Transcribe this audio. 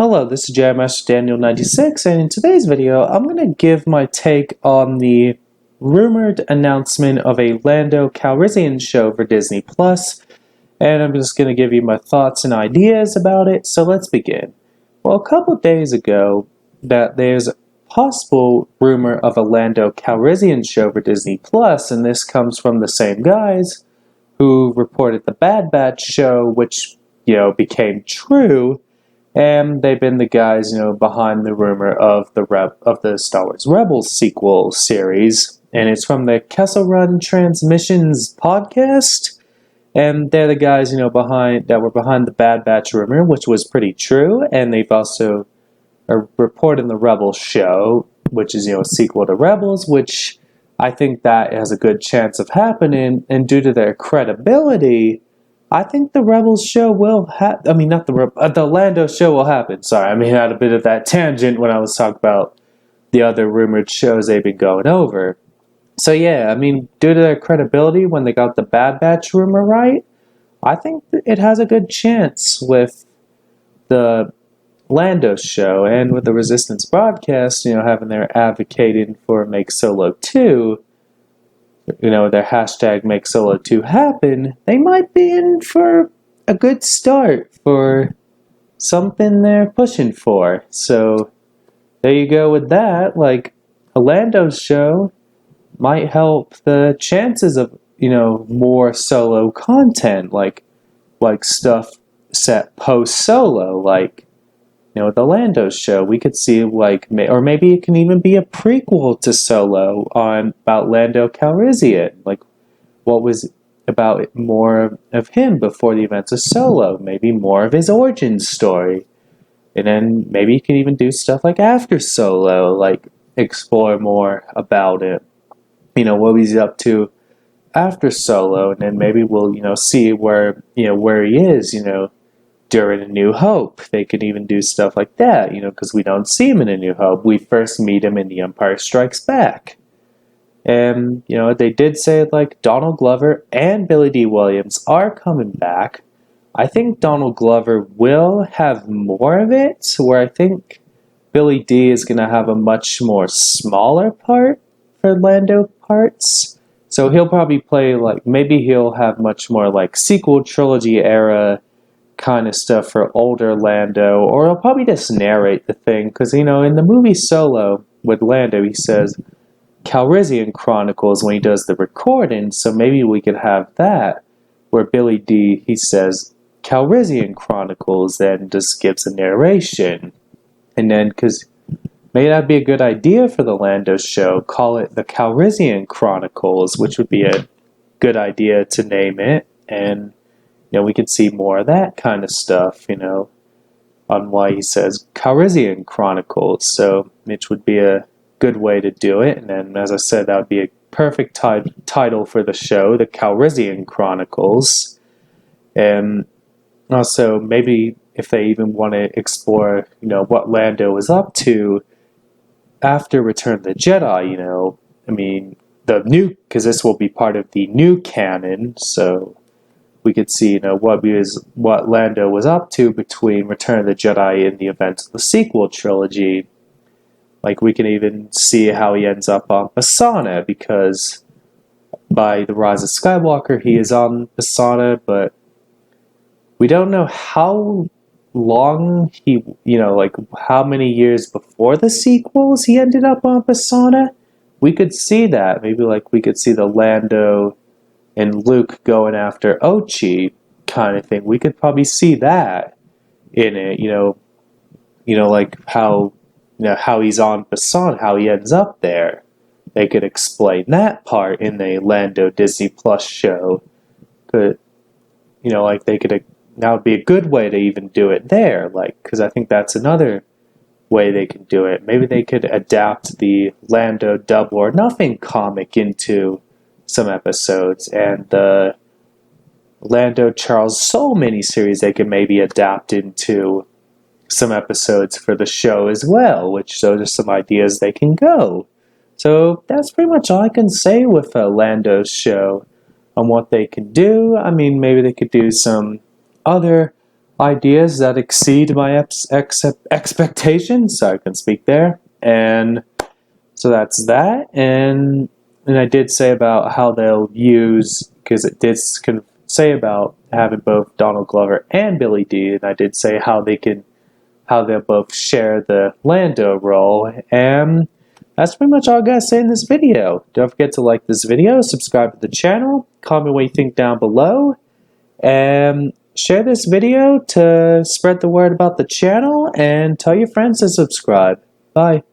Hello, this is JMS Daniel96, and in today's video, I'm going to give my take on the rumored announcement of a Lando Calrissian show for Disney Plus, and I'm just going to give you my thoughts and ideas about it, so let's begin. Well, a couple days ago, that there's a possible rumor of a Lando Calrissian show for Disney Plus, and this comes from the same guys who reported the Bad Batch show, which, became true. And they've been the guys, behind the rumor of the Star Wars Rebels sequel series, and it's from the Kessel Run Transmissions podcast. And they're the guys, behind the Bad Batch rumor, which was pretty true. And they've also reported the Rebels show, which is a sequel to Rebels, which I think that has a good chance of happening. And due to their credibility, I think the Rebels show will the Lando show will happen. Sorry, I had a bit of that tangent when I was talking about the other rumored shows they've been going over. So yeah, due to their credibility when they got the Bad Batch rumor right, I think it has a good chance with the Lando show and with the Resistance broadcast, having their advocating for Make Solo 2, their hashtag Make Solo 2 happen, they might be in for a good start for something they're pushing for. So there you go with that. Like, a Lando show might help the chances of, more solo content, like stuff set post-solo, like, with the Lando show, we could see, or maybe it can even be a prequel to Solo about Lando Calrissian, like, what was about more of him before the events of Solo, maybe more of his origin story, and then maybe you can even do stuff like after Solo, like, explore more about it, what he's up to after Solo, and then maybe we'll, see where he is, during A New Hope. They could even do stuff like that, because we don't see him in A New Hope. We first meet him in The Empire Strikes Back. And, they did say, Donald Glover and Billy D. Williams are coming back. I think Donald Glover will have more of it, where I think Billy D. is going to have a much more smaller part for Lando parts. So he'll probably play, maybe he'll have much more, sequel trilogy era kind of stuff for older Lando, or he'll probably just narrate the thing, because, in the movie Solo with Lando, he says Calrissian Chronicles when he does the recording, so maybe we could have that, where Billy D, he says Calrissian Chronicles, then just gives a narration, and then, because maybe that'd be a good idea for the Lando show, call it the Calrissian Chronicles, which would be a good idea to name it, and we could see more of that kind of stuff, on why he says Calrissian Chronicles. So, which would be a good way to do it. And then, as I said, that would be a perfect title for the show, the Calrissian Chronicles. And also, maybe if they even want to explore, what Lando was up to after Return of the Jedi, the new, because this will be part of the new canon, so we could see, what Lando was up to between Return of the Jedi and the events of the sequel trilogy. Like, we can even see how he ends up on Basana, because by The Rise of Skywalker, he is on Basana, but we don't know how long he, how many years before the sequels he ended up on Basana. We could see that. Maybe, we could see the Lando and Luke going after Ochi kind of thing. We could probably see that in it, how he's on Bassan, how he ends up there. They could explain that part in the Lando Disney Plus show. But, they could, that would be a good way to even do it there, because I think that's another way they can do it. Maybe they could adapt the Lando Double or Nothing comic into some episodes, and the Lando Charles Soule miniseries they could maybe adapt into some episodes for the show as well, which those are some ideas they can go. So that's pretty much all I can say with Lando's show on what they can do. Maybe they could do some other ideas that exceed my expectations. Sorry, I couldn't speak there. And so that's that. And I did say about how they'll use, because it did say about having both Donald Glover and Billy Dee, and I did say how they'll both share the Lando role. And that's pretty much all I gotta say in this video. Don't forget to like this video, subscribe to the channel, comment what you think down below, and share this video to spread the word about the channel, and tell your friends to subscribe. Bye.